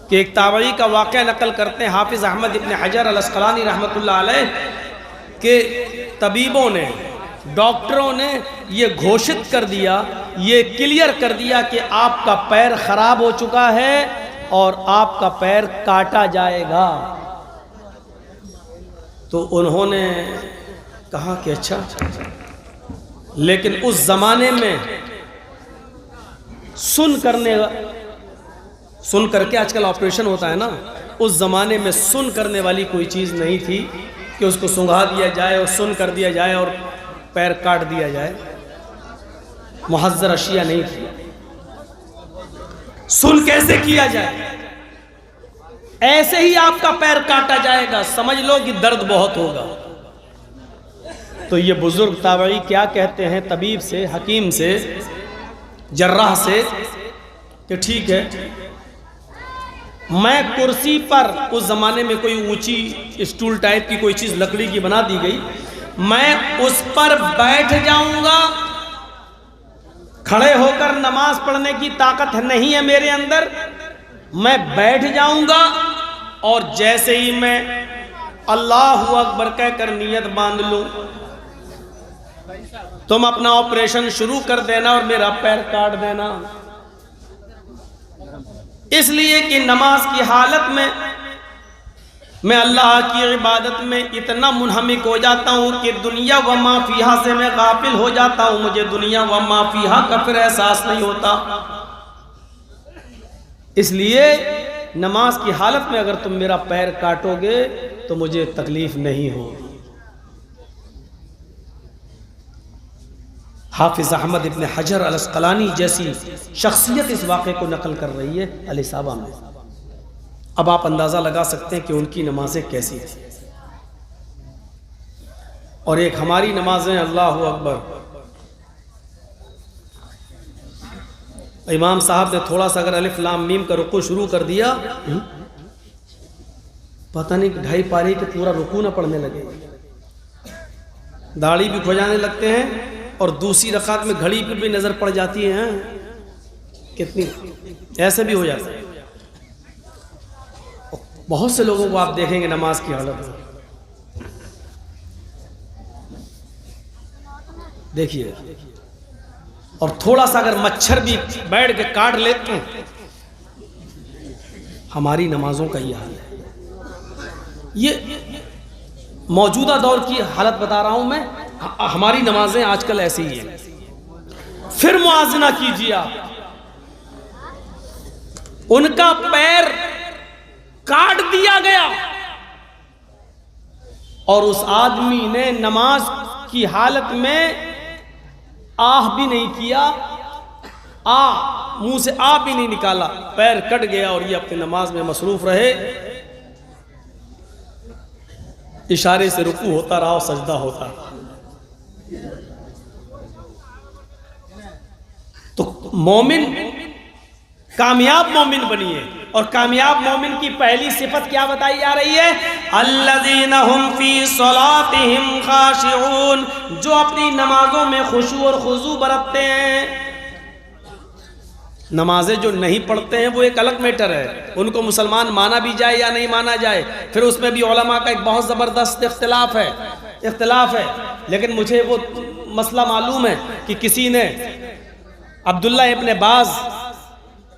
कि एक ताबई का वाक़या नकल करते हैं हाफिज़ अहमद इब्न हजर अल अस्क़लानी रहमतुल्लाह अलैह के तबीबों ने, डॉक्टरों ने ये घोषित कर दिया, ये क्लियर कर दिया कि आपका पैर ख़राब हो चुका है और आपका पैर काटा जाएगा। तो उन्होंने कहा कि अच्छा, लेकिन उस ज़माने में सुन करके आजकल ऑपरेशन होता है ना, उस ज़माने में सुन करने वाली कोई चीज़ नहीं थी कि उसको सुंघा दिया जाए और सुन कर दिया जाए और पैर काट दिया जाए। मुहज्जर अशिया नहीं थी। सुन कैसे किया जाए? ऐसे ही आपका पैर काटा जाएगा, समझ लो कि दर्द बहुत होगा। तो ये बुजुर्ग ताबई क्या कहते हैं तबीब से, हकीम से, जर्राह से कि ठीक है, मैं कुर्सी पर, उस ज़माने में कोई ऊंची स्टूल टाइप की कोई चीज़ लकड़ी की बना दी गई, मैं उस पर बैठ जाऊंगा। खड़े होकर नमाज पढ़ने की ताकत नहीं है मेरे अंदर, मैं बैठ जाऊंगा और जैसे ही मैं अल्लाहु अकबर कहकर नियत बांध लूं, तुम अपना ऑपरेशन शुरू कर देना और मेरा पैर काट देना। इसलिए कि नमाज की हालत में मैं अल्लाह की इबादत में इतना मुनहमिक हो जाता हूँ कि दुनिया व माफिहा से मैं गाफिल हो जाता हूँ, मुझे दुनिया व माफिहा का फिर एहसास नहीं होता। इसलिए नमाज की हालत में अगर तुम मेरा पैर काटोगे तो मुझे तकलीफ नहीं होगी। हाफिज़ अहमद इब्न हजर अल अस्क़लानी जैसी शख्सियत इस वाक़े को नकल कर रही है अल इसाबा में। अब आप अंदाज़ा लगा सकते हैं कि उनकी नमाजें कैसी थी और एक हमारी नमाजें। अल्लाहु अकबर। इमाम साहब ने थोड़ा सा अगर अलिफ लाम मीम का रुकू शुरू कर दिया, पता नहीं 2.5 पारी के पूरा रुकू ना पढ़ने लगे, दाढ़ी भी खुजाने लगते हैं और दूसरी रकात में घड़ी पर भी नजर पड़ जाती है। कितनी ऐसे भी हो जाता है। बहुत से लोगों को आप देखेंगे नमाज की हालत में, देखिए, और थोड़ा सा अगर मच्छर भी बैठ के काट लेते हैं, हमारी नमाजों का ये हाल है। ये मौजूदा दौर की हालत बता रहा हूं मैं, हमारी नमाजें आजकल ऐसी ही हैं। फिर मुआजना कीजिए आप, उनका पैर काट दिया गया और उस आदमी ने नमाज की हालत में आह भी नहीं किया, मुंह से आ भी नहीं निकाला, पैर कट गया और ये अपनी नमाज में मसरूफ रहे। इशारे से रुकू होता रहा और सजदा होता रहा। तो मोमिन, कामयाब मोमिन बनिए। और कामयाब मोमिन की पहली सिफत क्या बताई जा रही है? अल्लज़ीना हुम फी सलातिहिम खाशिऊन, जो अपनी नमाजों में खुशू और खुजू बरतते हैं। नमाजें जो नहीं पढ़ते हैं वो एक अलग मैटर है, उनको मुसलमान माना भी जाए या नहीं माना जाए, फिर उसमें भी उलमा का एक बहुत ज़बरदस्त इख्तिलाफ है। लेकिन मुझे वो मसला मालूम है कि किसी ने अब्दुल्ला इब्न बाज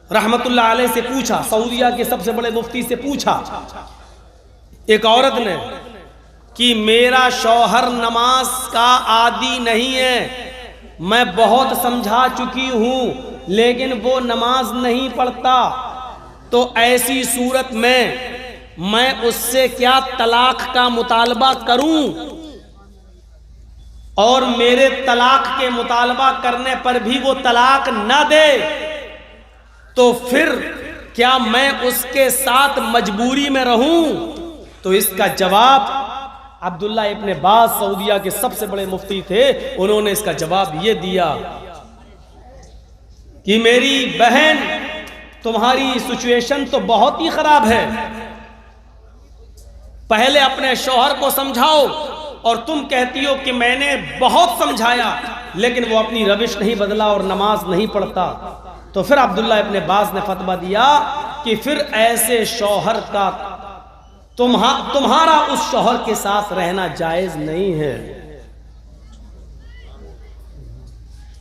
रहमतुल्लाह अलैह से पूछा, सऊदिया के सबसे बड़े मुफ्ती से पूछा, एक औरत ने, कि मेरा शौहर नमाज का आदी नहीं है, मैं बहुत समझा चुकी हूँ लेकिन वो नमाज नहीं पढ़ता, तो ऐसी सूरत में मैं उससे क्या तलाक का मुतालबा करूं? और मेरे तलाक के मुतालबा करने पर भी वो तलाक न दे तो फिर क्या मैं उसके साथ मजबूरी में रहूं? तो इसका जवाब अब्दुल्ला इब्न बाज सऊदिया के सबसे बड़े मुफ्ती थे, उन्होंने इसका जवाब ये दिया कि मेरी बहन, तुम्हारी सिचुएशन तो बहुत ही खराब है, पहले अपने शौहर को समझाओ, और तुम कहती हो कि मैंने बहुत समझाया लेकिन वो अपनी रविश नहीं बदला और नमाज नहीं पढ़ता। तो फिर अब्दुल्ला इब्न बाज ने फतवा दिया कि फिर ऐसे शौहर का तुम्हारा उस शौहर के साथ रहना जायज नहीं है।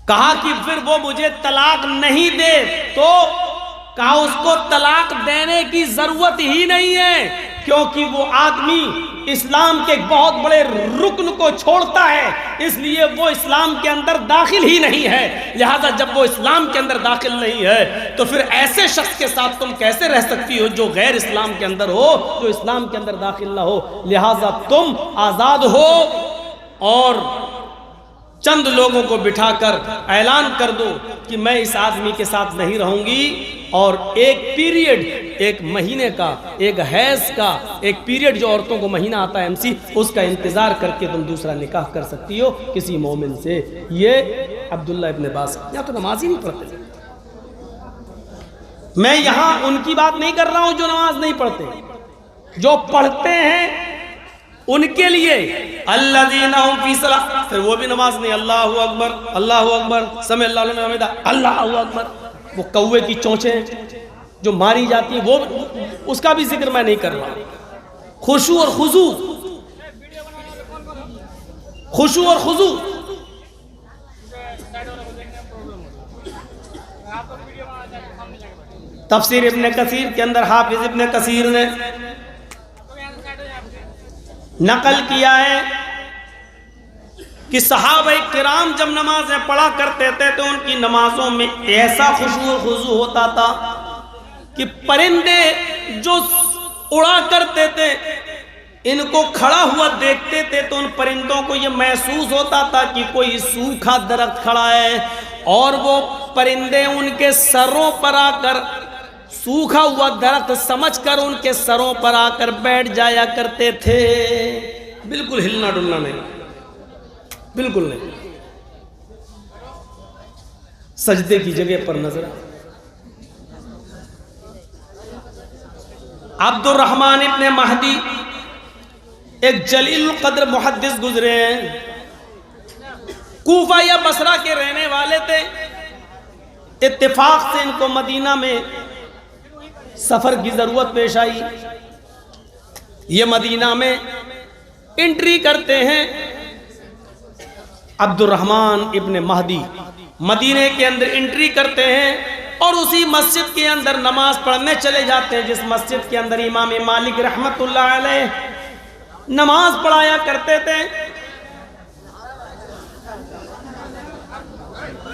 कहा कि फिर वो मुझे तलाक नहीं दे, तो कहा उसको तलाक देने की जरूरत ही नहीं है, क्योंकि वो आदमी इस्लाम के एक बहुत बड़े रुकन को छोड़ता है, इसलिए वो इस्लाम के अंदर दाखिल ही नहीं है। लिहाजा जब वो इस्लाम के अंदर दाखिल नहीं है तो फिर ऐसे शख्स के साथ तुम कैसे रह सकती हो जो गैर इस्लाम के अंदर हो, जो इस्लाम के अंदर दाखिल ना हो। लिहाजा तुम आज़ाद हो और चंद लोगों को बिठाकर ऐलान कर दो कि मैं इस आदमी के साथ नहीं रहूंगी, और एक पीरियड, एक महीने का, एक हैज का एक पीरियड जो औरतों को महीना आता है MC, उसका इंतजार करके तुम दूसरा निकाह कर सकती हो किसी मोमिन से। ये अब्दुल्ला इब्न अब्बास, या तो नमाज ही नहीं पढ़ते। मैं यहां उनकी बात नहीं कर रहा हूं जो नमाज नहीं पढ़ते, जो पढ़ते हैं उनके लिए अल्लज़ीना हुम फी सलाह, फिर वो भी नमाज नहीं, अल्लाहु अकबर अल्लाहु अकबर समी अल्लाहु लिमन हमिदा अल्लाहु अकबर, वो कौवे की चोंचें जो मारी जाती है वो, उसका भी जिक्र मैं नहीं कर रहा। खुशू और खुजू, खुशू और खुजू, तफसीर इब्न कसीर के अंदर हाफिज इब्न कसीर ने नकल किया है कि सहाबा किराम जब नमाज़ें पढ़ा करते थे तो उनकी नमाजों में ऐसा खुशू और खुजू होता था कि परिंदे जो उड़ा करते थे इनको खड़ा हुआ देखते थे तो उन परिंदों को ये महसूस होता था कि कोई सूखा दरख्त खड़ा है, और वो परिंदे उनके सरों पर आकर, सूखा हुआ दरख्त समझकर उनके सरों पर आकर बैठ जाया करते थे। बिल्कुल हिलना डुलना नहीं, बिल्कुल नहीं, सजदे की जगह पर नजर। अब्दुर्रहमान इब्न महदी एक जलील कद्र मुहद्दिस गुजरे हैं, कूफा या बसरा के रहने वाले थे। इत्तेफाक से इनको मदीना में सफर की जरूरत पेश आई। ये मदीना में एंट्री करते हैं। अब्दुर्रहमान इब्न महदी मदीने के अंदर एंट्री करते हैं और उसी मस्जिद के अंदर नमाज पढ़ने चले जाते हैं जिस मस्जिद के अंदर इमाम मालिक रहमतुल्लाह अलैह नमाज पढ़ाया करते थे।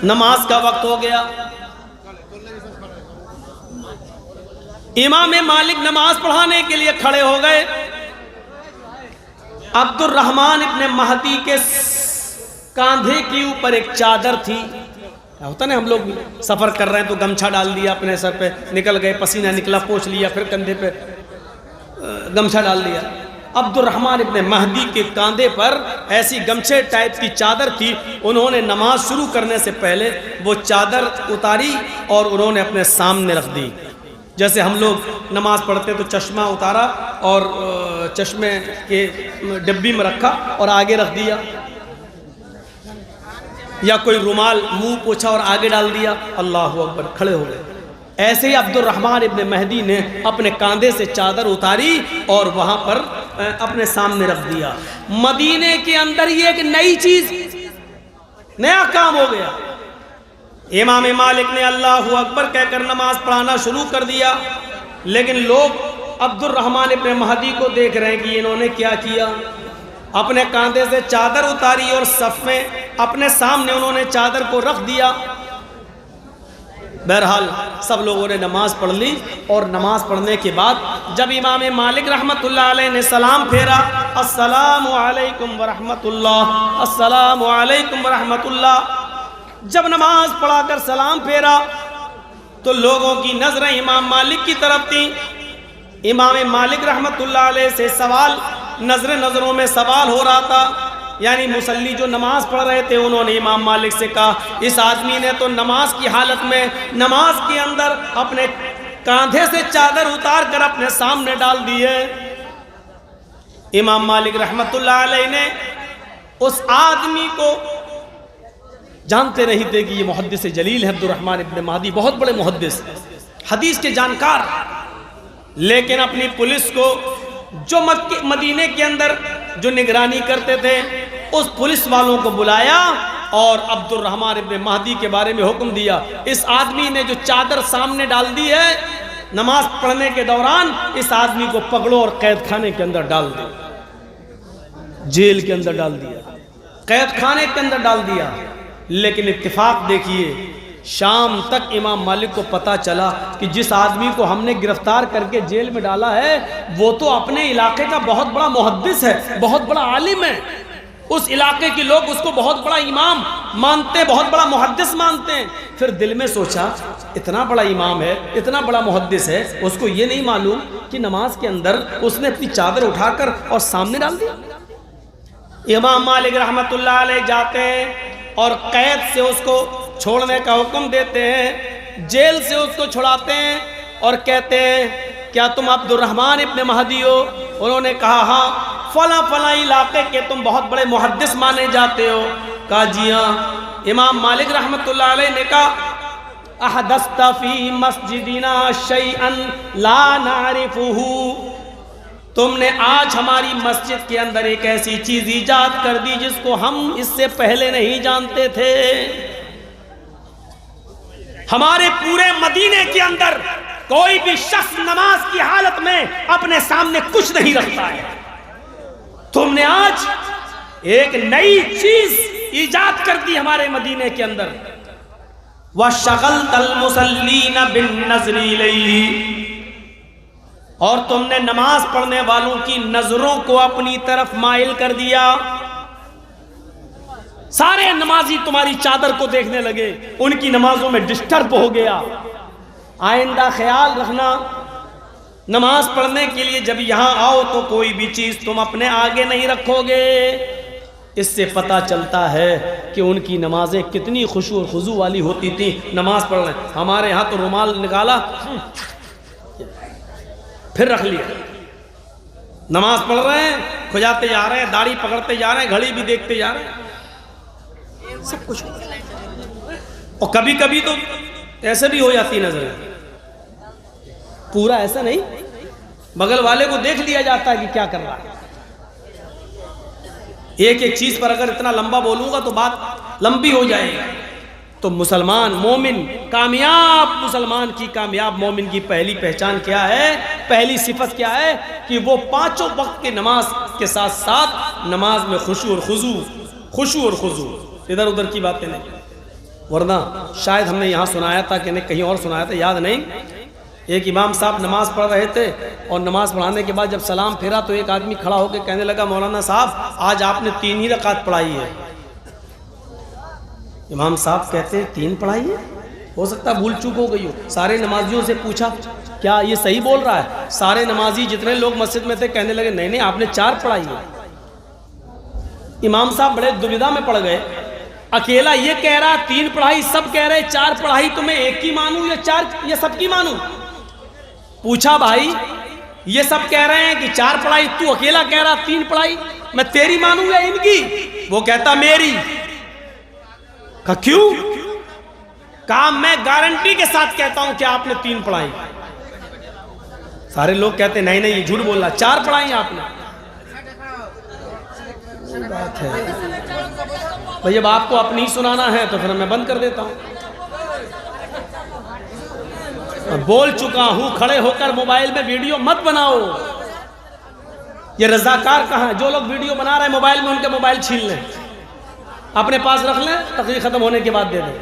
नमाज का वक्त हो गया, इमाम मालिक नमाज पढ़ाने के लिए खड़े हो गए। अब्दुर्रहमान इब्न महदी के कांधे के ऊपर एक चादर थी। होता ना, हम लोग भी सफर कर रहे हैं तो गमछा डाल दिया अपने सर पे, निकल गए, पसीना निकला, पोंछ लिया, फिर कंधे पे गमछा डाल दिया। अब्दुर्रहमान इब्न महदी के कांधे पर ऐसी गमछे टाइप की चादर थी। उन्होंने नमाज शुरू करने से पहले वो चादर उतारी और उन्होंने अपने सामने रख दी। जैसे हम लोग नमाज पढ़ते तो चश्मा उतारा और चश्मे के डिब्बी में रखा और आगे रख दिया, या कोई रुमाल मुंह पोछा और आगे डाल दिया, अल्लाहु अकबर, खड़े हो गए। ऐसे ही अब्दुर्रहमान इब्न महदी ने अपने कांधे से चादर उतारी और वहां पर अपने सामने रख दिया। मदीने के अंदर ये एक नई चीज, नया काम हो गया। इमाम मालिक ने अल्लाहु अकबर कहकर नमाज पढ़ाना शुरू कर दिया, लेकिन लोग अब्दुर्रहमान इब्न महदी को देख रहे हैं कि इन्होंने क्या किया। अपने कांधे से चादर उतारी और सफ में अपने सामने उन्होंने चादर को रख दिया। बहरहाल सब लोगों ने नमाज पढ़ ली और नमाज पढ़ने के बाद जब इमाम मालिक रहमतुल्लाह अलैह ने सलाम फेरा, अस्सलामु अलैकुम व रहमतुल्लाह, अस्सलामु अलैकुम व रहमतुल्लाह, जब नमाज पढ़ाकर सलाम फेरा तो लोगों की नजरें इमाम मालिक की तरफ थी। इमाम मालिक रहमतुल्लाह अलैह से सवाल, नजरों में सवाल हो रहा था। यानी मुसल्ली जो नमाज पढ़ रहे थे उन्होंने इमाम मालिक से कहा, इस आदमी ने तो नमाज की हालत में नमाज के अंदर अपने कांधे से चादर उतार कर अपने सामने डाल दी है। इमाम मालिक रहमतुल्लाह अलैह ने उस आदमी को, जानते नहीं थे कि ये मुहद्दिस जलील है अब्दुर्रहमान इब्न महदी, बहुत बड़े मुहद्दिस, हदीस के जानकार, लेकिन अपनी पुलिस को जो मदीने के अंदर जो निगरानी करते थे उस पुलिस वालों को बुलाया और अब्दुर्रहमान इब्न महदी के बारे में हुक्म दिया, इस आदमी ने जो चादर सामने डाल दी है नमाज पढ़ने के दौरान, इस आदमी को पकड़ो और कैद खाने के अंदर डाल दो, जेल के अंदर डाल दिया, कैद खाने के अंदर डाल दिया। लेकिन इत्तेफाक देखिए, शाम तक इमाम मालिक को पता चला कि जिस आदमी को हमने गिरफ्तार करके जेल में डाला है वो तो अपने इलाके का बहुत बड़ा मुहद्दिस है, बहुत बड़ा आलिम है। उस इलाके के लोग उसको बहुत बड़ा इमाम मानते, बहुत बड़ा मुहद्दिस मानते हैं। फिर दिल में सोचा, इतना बड़ा इमाम है, इतना बड़ा मुहद्दिस है, उसको ये नहीं मालूम कि नमाज के अंदर उसने अपनी चादर उठाकर और सामने डाल दी। इमाम मालिक रहमतुल्लाह अलैह जाते हैं और कैद से उसको छोड़ने का हुक्म देते हैं, जेल से उसको छुड़ाते हैं और कहते हैं क्या तुम अब्दुर्रहमान इब्न महदी हो? उन्होंने कहा हाँ, फला फला इलाके के तुम बहुत बड़े मुहद्दिस माने जाते हो। कहा जी हाँ। इमाम मालिक रहमतुल्लाह अलैह ने कहा अहदस्ता फी मस्जिदिना शैअन ला नारिफुहु, तुमने आज हमारी मस्जिद के अंदर एक ऐसी चीज ईजाद कर दी जिसको हम इससे पहले नहीं जानते थे। हमारे पूरे मदीने के अंदर कोई भी शख्स नमाज की हालत में अपने सामने कुछ नहीं रखता है, तुमने आज एक नई चीज ईजाद कर दी हमारे मदीने के अंदर। वशगलतल मुसल्लीन बिन नज़री इलैहि, और तुमने नमाज पढ़ने वालों की नजरों को अपनी तरफ माइल कर दिया। सारे नमाजी तुम्हारी चादर को देखने लगे, उनकी नमाजों में डिस्टर्ब हो गया। आइंदा ख्याल रखना, नमाज पढ़ने के लिए जब यहाँ आओ तो कोई भी चीज तुम अपने आगे नहीं रखोगे। इससे पता चलता है कि उनकी नमाजें कितनी खुशू और खुजू वाली होती थी। नमाज पढ़ रहे, हमारे यहाँ तो रुमाल निकाला फिर रख लिया, नमाज पढ़ रहे हैं, खुजाते जा रहे हैं, दाढ़ी पकड़ते जा रहे हैं, घड़ी भी देखते जा रहे हैं, सब कुछ। और कभी कभी तो ऐसे भी हो जाती नजर, पूरा ऐसा नहीं, बगल वाले को देख लिया जाता है कि क्या कर रहा है। एक एक चीज पर अगर इतना लंबा बोलूंगा तो बात लंबी हो जाएगी। तो मुसलमान मोमिन, कामयाब मुसलमान की, कामयाब मोमिन की पहली पहचान क्या है, पहली सिफत क्या है कि वो पांचों वक्त के नमाज के साथ साथ नमाज में खुशू और खुजू, खुशू और खुजू, इधर उधर की बातें नहीं। वरना शायद हमने यहाँ सुनाया था कि नहीं कहीं और सुनाया था, याद नहीं। एक इमाम साहब नमाज पढ़ रहे थे और नमाज पढ़ाने के बाद जब सलाम फेरा तो एक आदमी खड़ा होकर कहने लगा, मौलाना साहब आज आपने 3 ही रकात पढ़ाई है। इमाम साहब कहते हैं 3 पढ़ाई है? हो सकता है भूल चूक हो गई हो। सारे नमाजियों से पूछा क्या ये सही बोल रहा है? सारे नमाजी जितने लोग मस्जिद में थे कहने लगे नहीं नहीं आपने 4 पढ़ाई है। इमाम साहब बड़े दुविधा में पड़ गए, अकेला ये कह रहा 3 पढ़ाई, सब कह रहे 4 पढ़ाई, तो मैं एक की मानूं या 4 या सबकी मानूं? पूछा भाई ये सब कह रहे हैं कि 4 पढ़ाई, तू अकेला कह रहा 3 पढ़ाई, मैं तेरी मानूं या इनकी? वो कहता मेरी। कहा क्यों? कहा मैं गारंटी के साथ कहता हूं कि आपने 3 पढ़ाई। सारे लोग कहते नहीं नहीं ये झूठ बोल रहा, 4 पढ़ाई आपने। बात है भाई, अब आपको अपनी ही सुनाना है तो फिर मैं बंद कर देता हूं। बोल चुका हूं, खड़े होकर मोबाइल में वीडियो मत बनाओ। ये रजाकार कहां है? जो लोग वीडियो बना रहे हैं मोबाइल में, उनके मोबाइल छीन लें, अपने पास रख लें, तकरीर खत्म होने के बाद दे दें।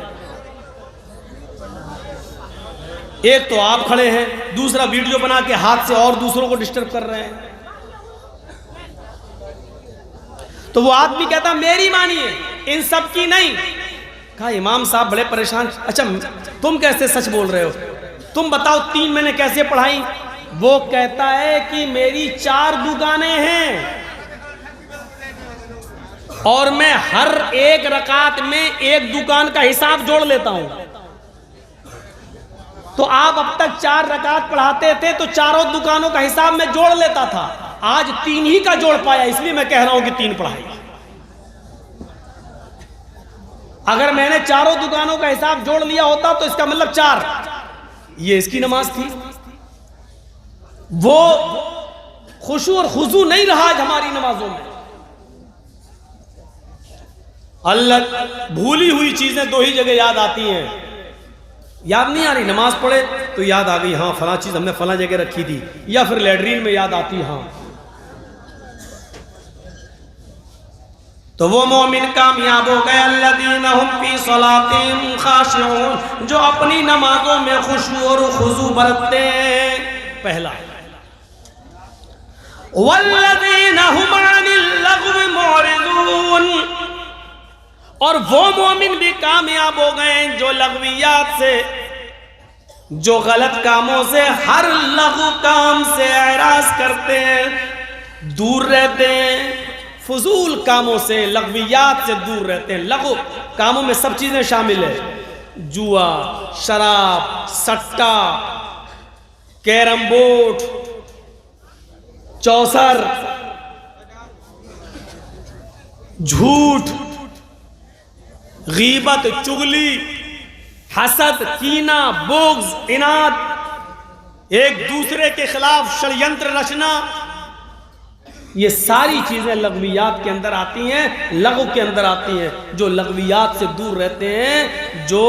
एक तो आप खड़े हैं, दूसरा वीडियो बना के हाथ से और दूसरों को डिस्टर्ब कर रहे हैं। तो वो आदमी कहता मेरी मानिए, इन सब की नहीं। कहा इमाम साहब बड़े परेशान, अच्छा तुम कैसे सच बोल रहे हो? तुम बताओ 3 मैंने कैसे पढ़ाई? वो कहता है कि मेरी 4 दुकानें हैं और मैं हर एक रकात में एक दुकान का हिसाब जोड़ लेता हूं। तो आप अब तक 4 रकात पढ़ाते थे तो चारों दुकानों का हिसाब मैं जोड़ लेता था, आज 3 ही का जोड़ पाया, इसलिए मैं कह रहा हूं कि 3 पढ़ाई। अगर मैंने चारों दुकानों का हिसाब जोड़ लिया होता तो इसका मतलब 4। ये इसकी नमाज थी। वो खुशू और खुजू नहीं रहा आज हमारी नमाजों में। अल्लाह भूली हुई चीजें दो ही जगह याद आती हैं, याद नहीं आ रही, नमाज पढ़े तो याद आ गई, हाँ फला चीज हमने फला जगह रखी थी, या फिर लैट्रीन में याद आती, हाँ। तो वो मोमिन कामयाब हो गए, अल्लज़ीना हुम फी सलातिहिम खाशिऊन, जो अपनी नमाजों में खुशू और खुजू बरतते हैं। पहला, वल्लज़ीना हुम अनिल लग़्वी मुअरिज़ून, और वो मोमिन भी कामयाब हो गए जो लग़वियात से, जो गलत कामों से, हर लग़ू काम से एराज़ करते हैं, दूर रहते हैं, फजूल कामों से, लग़वियात से दूर रहते हैं। लग़ू कामों में सब चीजें शामिल है, जुआ, शराब, सट्टा, कैरम बोर्ड, चौसर, झूठ, गीबत, चुगली, हसद, कीना, बुग़्ज़, इनाद, एक दूसरे के खिलाफ षड्यंत्र रचना, ये सारी चीजें लग़वियात के अंदर आती हैं, लग़व के अंदर आती हैं। जो लग़वियात से दूर रहते हैं, जो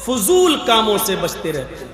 फजूल कामों से बचते रहते हैं।